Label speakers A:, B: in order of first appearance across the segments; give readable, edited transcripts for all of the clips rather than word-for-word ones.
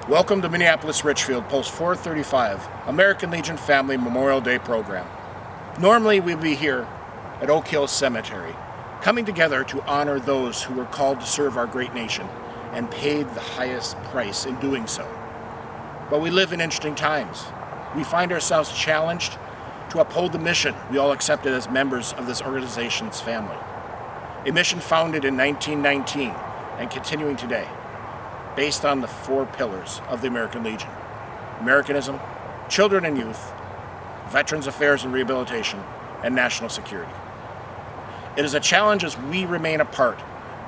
A: Welcome to Minneapolis-Richfield Post435 American Legion Family Memorial Day program. Normally we'd be here at Oak Hill Cemetery, coming together to honor those who were called to serve our great nation and paid the highest price in doing so. But we live in interesting times. We find ourselves challenged to uphold the mission we all accepted as members of this organization's family. A mission founded in 1919 and continuing today, based on the 4 pillars of the American Legion: Americanism, children and youth, Veterans Affairs and Rehabilitation, and national security. It is a challenge as we remain apart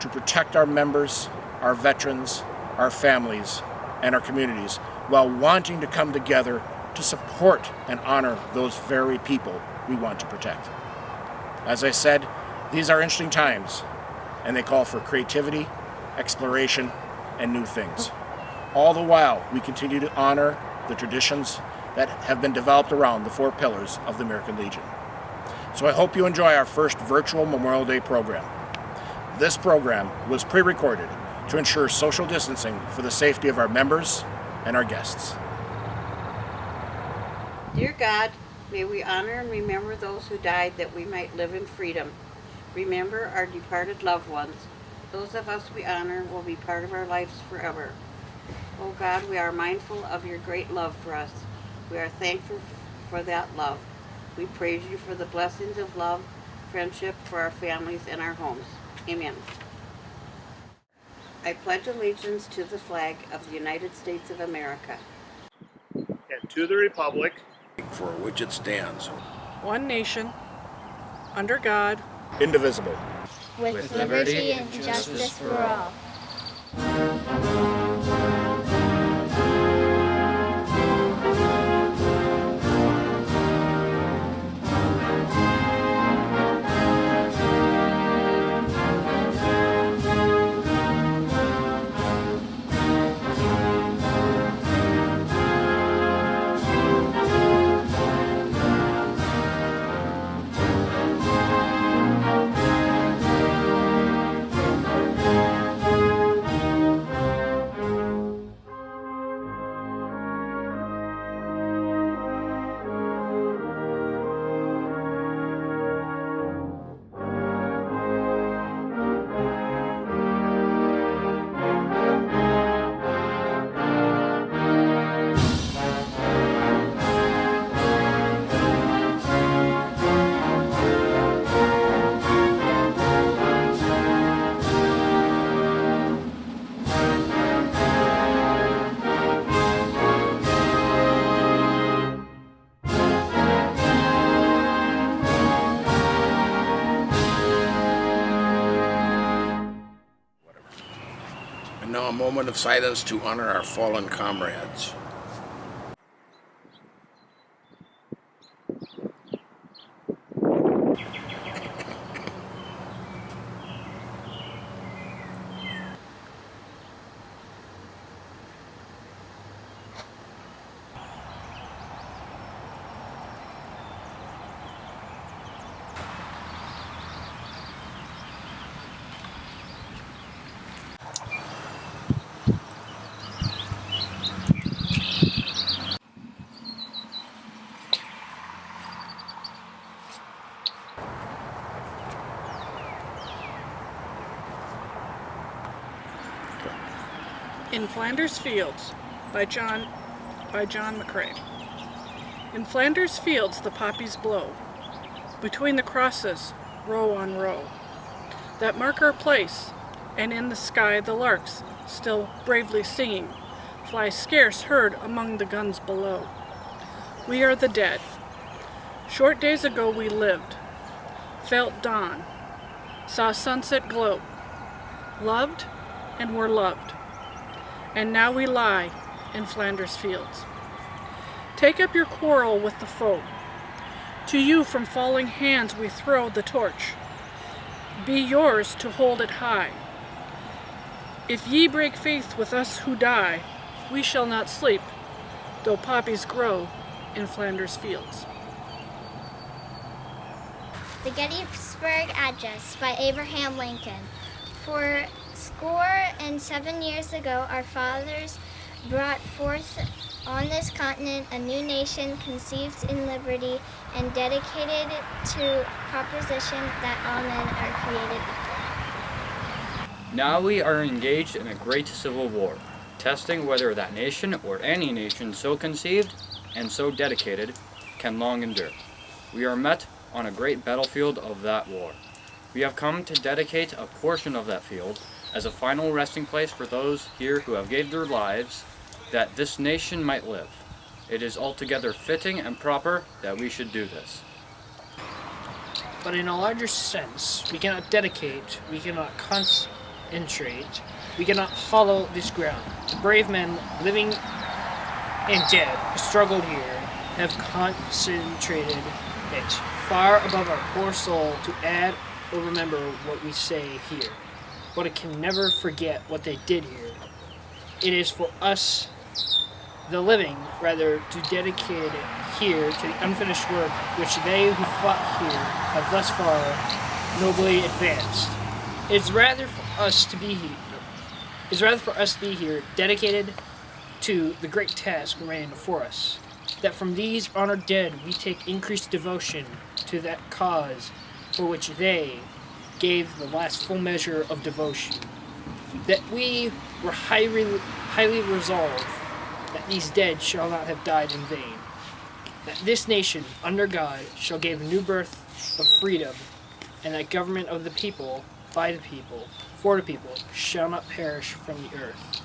A: to protect our members, our veterans, our families, and our communities, while wanting to come together to support and honor those very people we want to protect. As I said, these are interesting times, and they call for creativity, exploration, and new things. All the while, we continue to honor the traditions that have been developed around the 4 pillars of the American Legion. So I hope you enjoy our first virtual Memorial Day program. This program was pre-recorded to ensure social distancing for the safety of our members and our guests.
B: Dear God, may we honor and remember those who died that we might live in freedom. Remember our departed loved ones. Those of us we honor will be part of our lives forever. Oh God, we are mindful of your great love for us. We are thankful for that love. We praise you for the blessings of love, friendship for our families and our homes. Amen. I pledge allegiance to the flag of the United States of America,
A: And to the republic
C: for which it stands,
D: one nation, under God,
A: indivisible,
E: with liberty and justice for all.
C: and now a moment of silence to honor our fallen comrades.
D: In Flanders Fields by John McCrae. In Flanders Fields the poppies blow, between the crosses, row on row, that mark our place, and in the sky the larks, still bravely singing, fly scarce heard among the guns below. We are the dead. Short days ago we lived, felt dawn, saw sunset glow, loved and were loved. And now we lie in Flanders Fields. Take up your quarrel with the foe. To you from falling hands we throw the torch. Be yours to hold it high. If ye break faith with us who die, we shall not sleep, though poppies grow in Flanders Fields.
E: The Gettysburg Address by Abraham Lincoln. For 47 years ago, our fathers brought forth on this continent a new nation conceived in liberty and dedicated to proposition that all men are created equal.
F: Now we are engaged in a great civil war, testing whether that nation or any nation so conceived and so dedicated can long endure. We are met on a great battlefield of that war. We have come to dedicate a portion of that field as a final resting place for those here who have gave their lives that this nation might live. It is altogether fitting and proper that we should do this.
G: But in a larger sense, we cannot dedicate, we cannot concentrate, we cannot hollow this ground. The brave men, living and dead, who struggled here, have concentrated it far above our poor soul to add or remember what we say here. But it can never forget what they did here. It is for us, the living, rather, to dedicate it here to the unfinished work which they who fought here have thus far nobly advanced. It is rather for us to be here, dedicated to the great task remaining before us, that from these honored dead we take increased devotion to that cause for which they gave the last full measure of devotion, that we were highly resolved that these dead shall not have died in vain, that this nation, under God, shall give new birth of freedom, and that government of the people, by the people, for the people, shall not perish from the earth.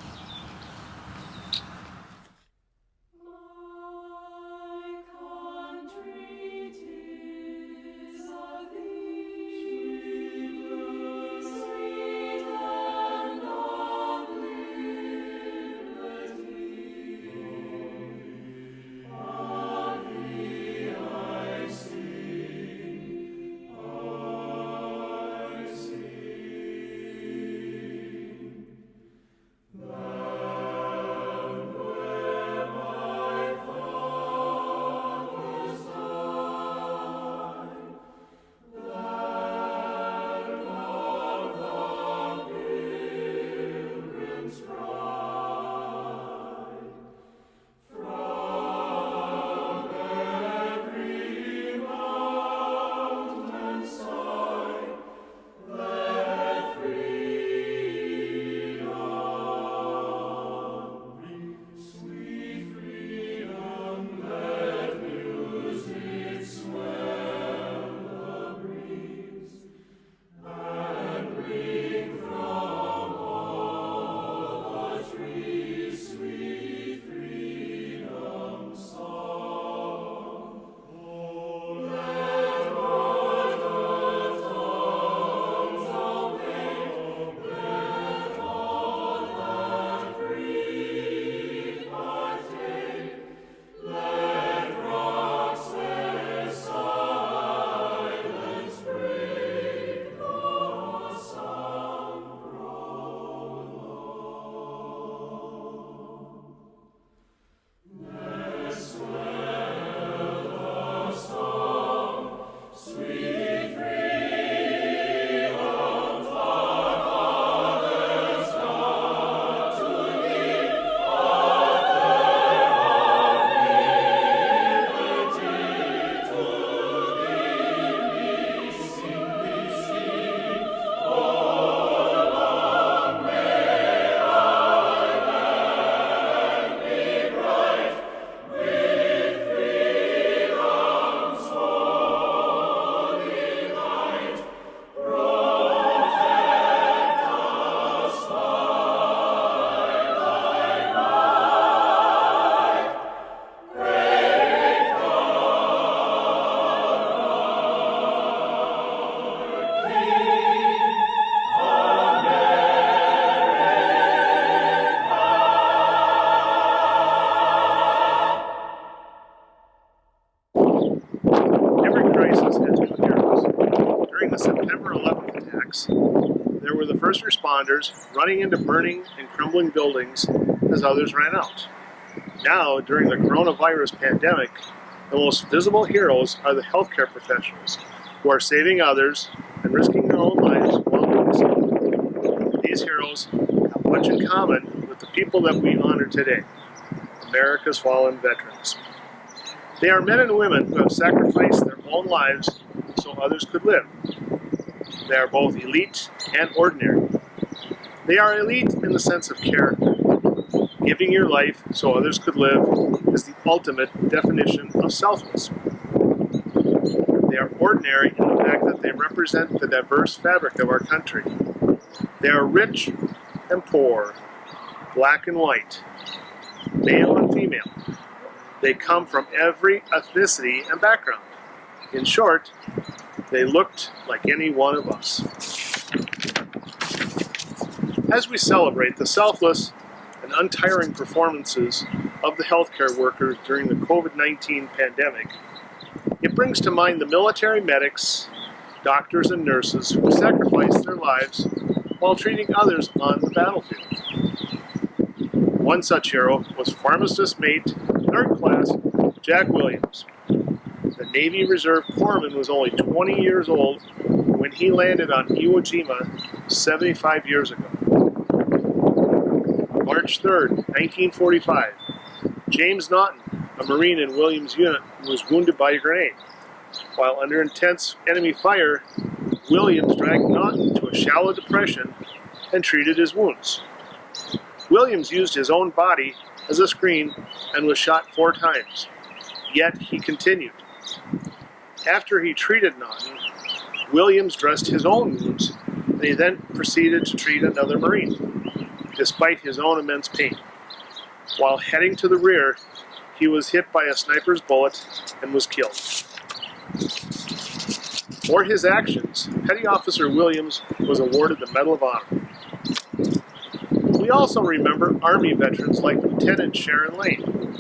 H: There were the first responders running into burning and crumbling buildings as others ran out. Now, during the coronavirus pandemic, the most visible heroes are the healthcare professionals who are saving others and risking their own lives while doing so. These heroes have much in common with the people that we honor today, America's fallen veterans. They are men and women who have sacrificed their own lives so others could live. They are both elite and ordinary. They are elite in the sense of character. Giving your life so others could live is the ultimate definition of selfless. They are ordinary in the fact that they represent the diverse fabric of our country. They are rich and poor, black and white, male and female. They come from every ethnicity and background. In short, they looked like any one of us. As we celebrate the selfless and untiring performances of the healthcare workers during the COVID-19 pandemic, it brings to mind the military medics, doctors, and nurses who sacrificed their lives while treating others on the battlefield. One such hero was pharmacist mate, 3rd class, Jack Williams. The Navy Reserve Corpsman was only 20 years old when he landed on Iwo Jima 75 years ago. March 3rd, 1945, James Naughton, a Marine in Williams' unit, was wounded by a grenade. While under intense enemy fire, Williams dragged Naughton to a shallow depression and treated his wounds. Williams used his own body as a screen and was shot 4 times, yet he continued. After he treated Naughton, Williams dressed his own wounds, and he then proceeded to treat another Marine, despite his own immense pain. While heading to the rear, he was hit by a sniper's bullet and was killed. For his actions, Petty Officer Williams was awarded the Medal of Honor. We also remember Army veterans like Lieutenant Sharon Lane.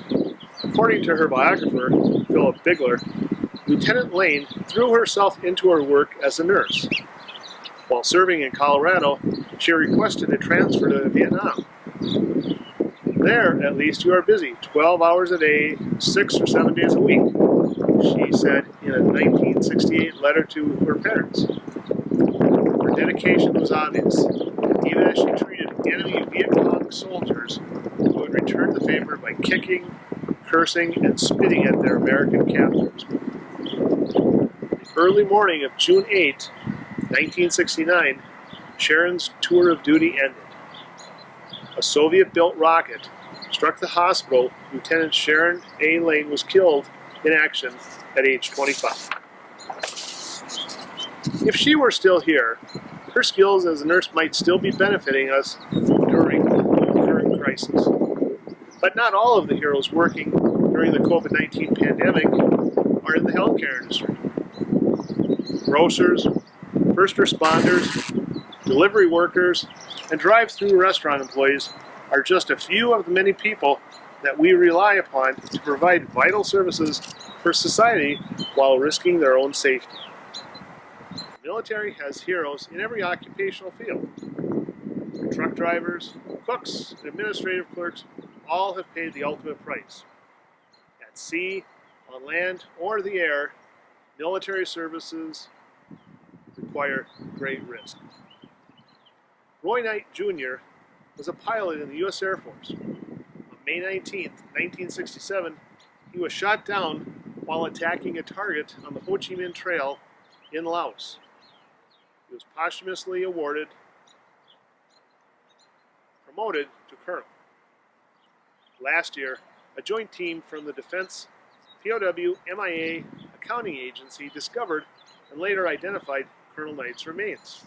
H: According to her biographer, Philip Bigler, Lieutenant Lane threw herself into her work as a nurse. While serving in Colorado, she requested a transfer to Vietnam. There, at least, you are busy, 12 hours a day, 6 or 7 days a week, she said in a 1968 letter to her parents. Her dedication was obvious, even as she treated enemy Viet Cong soldiers who would return the favor by kicking, cursing, and spitting at their American captors. The early morning of June 8, 1969, Sharon's tour of duty ended. A Soviet-built rocket struck the hospital. Lieutenant Sharon A. Lane was killed in action at age 25. If she were still here, her skills as a nurse might still be benefiting us during the current crisis. But not all of the heroes working during the COVID-19 pandemic are in the healthcare industry. Grocers, first responders, delivery workers, and drive-through restaurant employees are just a few of the many people that we rely upon to provide vital services for society while risking their own safety. The military has heroes in every occupational field. Truck drivers, cooks, and administrative clerks all have paid the ultimate price. At sea, on land, or the air, military services require great risk. Roy Knight Jr. was a pilot in the U.S. Air Force. On May 19, 1967, he was shot down while attacking a target on the Ho Chi Minh Trail in Laos. He was posthumously promoted to colonel. Last year, a joint team from the Defense POW MIA Accounting Agency discovered and later identified Colonel Knight's remains.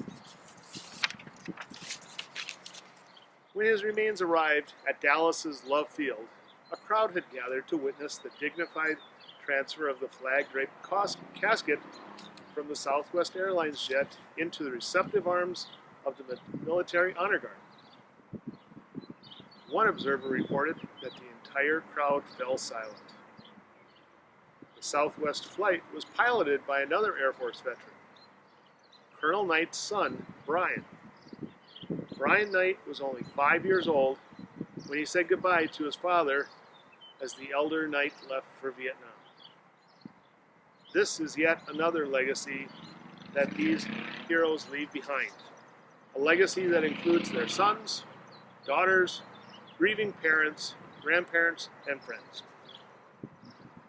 H: When his remains arrived at Dallas's Love Field, a crowd had gathered to witness the dignified transfer of the flag-draped casket from the Southwest Airlines jet into the receptive arms of the Military Honor Guard. One observer reported that the entire crowd fell silent. The Southwest flight was piloted by another Air Force veteran, Colonel Knight's son, Brian. Brian Knight was only 5 years old when he said goodbye to his father as the elder Knight left for Vietnam. This is yet another legacy that these heroes leave behind. A legacy that includes their sons, daughters, grieving parents, grandparents, and friends.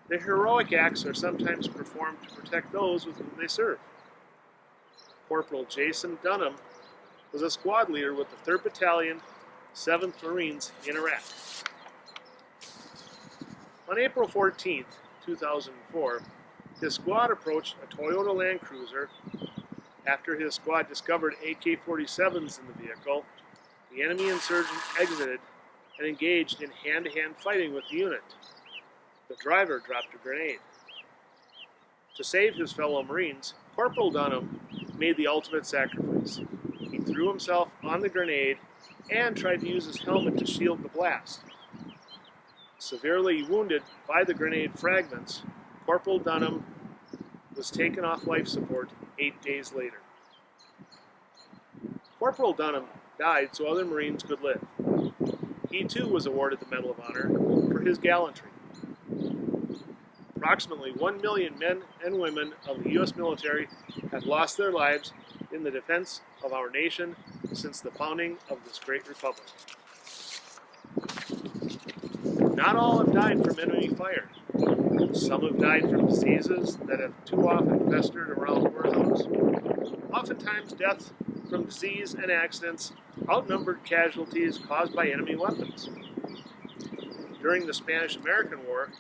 H: Their heroic acts are sometimes performed to protect those with whom they serve. Corporal Jason Dunham was a squad leader with the 3rd Battalion, 7th Marines in Iraq. On April 14, 2004, his squad approached a Toyota Land Cruiser. After his squad discovered AK-47s in the vehicle, the enemy insurgent exited and engaged in hand-to-hand fighting with the unit. The driver dropped a grenade. To save his fellow Marines, Corporal Dunham made the ultimate sacrifice. He threw himself on the grenade and tried to use his helmet to shield the blast. Severely wounded by the grenade fragments, Corporal Dunham was taken off life support 8 days later. Corporal Dunham died so other Marines could live. He too was awarded the Medal of Honor for his gallantry. Approximately 1 million men and women of the U.S. military have lost their lives in the defense of our nation since the founding of this great republic. Not all have died from enemy fire. Some have died from diseases that have too often festered around war zones. Oftentimes, deaths from disease and accidents outnumbered casualties caused by enemy weapons. During the Spanish-American War,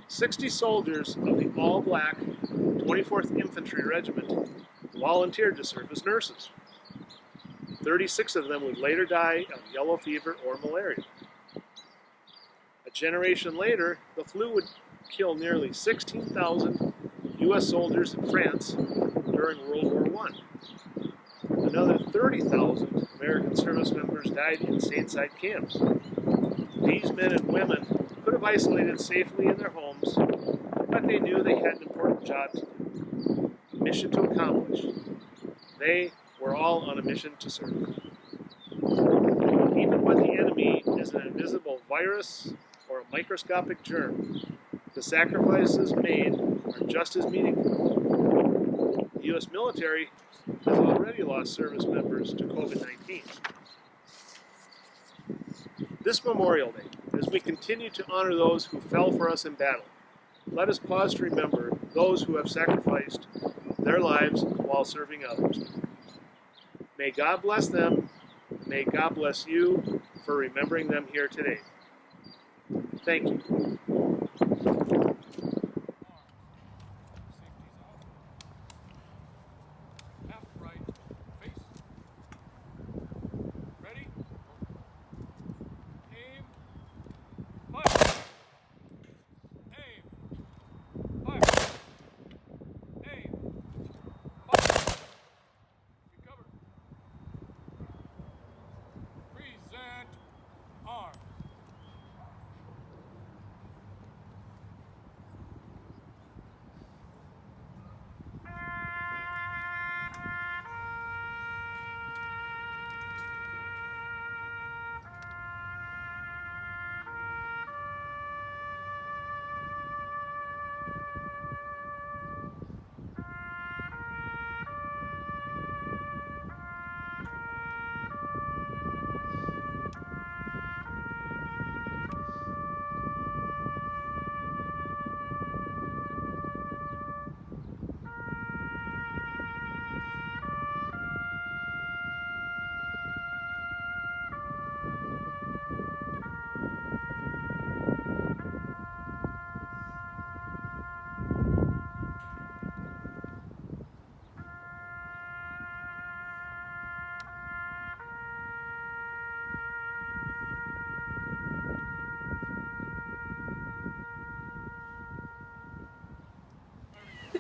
H: 60 soldiers of the all-black 24th Infantry Regiment volunteered to serve as nurses. 36 of them would later die of yellow fever or malaria. A generation later, the flu would kill nearly 16,000 U.S. soldiers in France during World War I. Another 30,000 American service members died in stateside camps. These men and women could have isolated safely in their homes, but they knew they had an important job to do, a mission to accomplish. They were all on a mission to serve. Even when the enemy is an invisible virus or a microscopic germ, the sacrifices made are just as meaningful. The U.S. military has already lost service members to COVID-19. This Memorial Day, as we continue to honor those who fell for us in battle, let us pause to remember those who have sacrificed their lives while serving others. May God bless them, and may God bless you for remembering them here today. Thank you.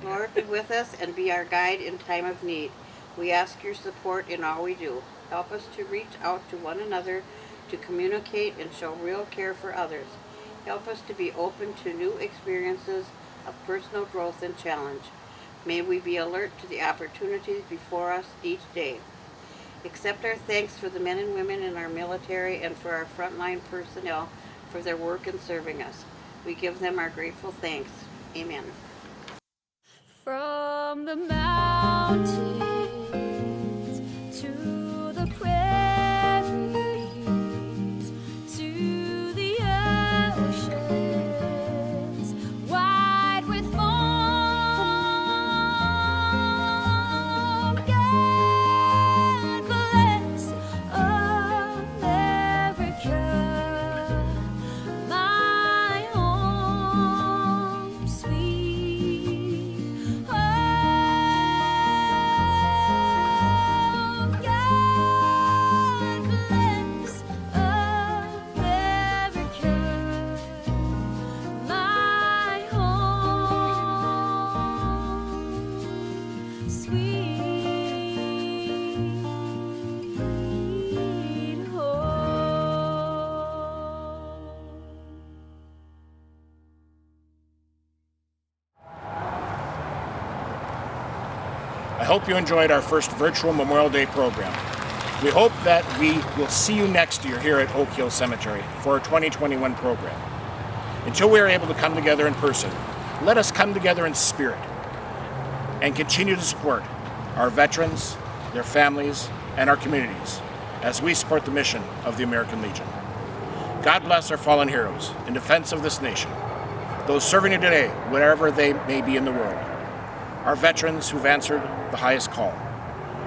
B: Lord, be with us and be our guide in time of need. We ask your support in all we do. Help us to reach out to one another, to communicate and show real care for others. Help us to be open to new experiences of personal growth and challenge. May we be alert to the opportunities before us each day. Accept our thanks for the men and women in our military and for our frontline personnel for their work in serving us. We give them our grateful thanks. Amen.
I: From the mountains to the prairies, to
A: hope you enjoyed our first virtual Memorial Day program. We hope that we will see you next year here at Oak Hill Cemetery for our 2021 program. Until we are able to come together in person, let us come together in spirit and continue to support our veterans, their families, and our communities as we support the mission of the American Legion. God bless our fallen heroes in defense of this nation, those serving you today, wherever they may be in the world, our veterans who've answered the highest call,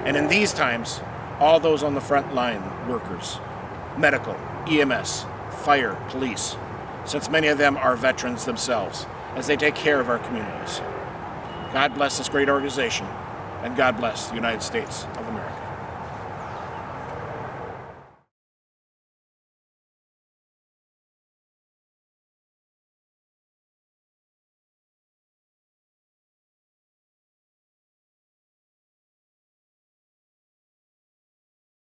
A: and in these times, all those on the front line workers, medical, EMS, fire, police, since many of them are veterans themselves as they take care of our communities. God bless this great organization, and God bless the United States of America.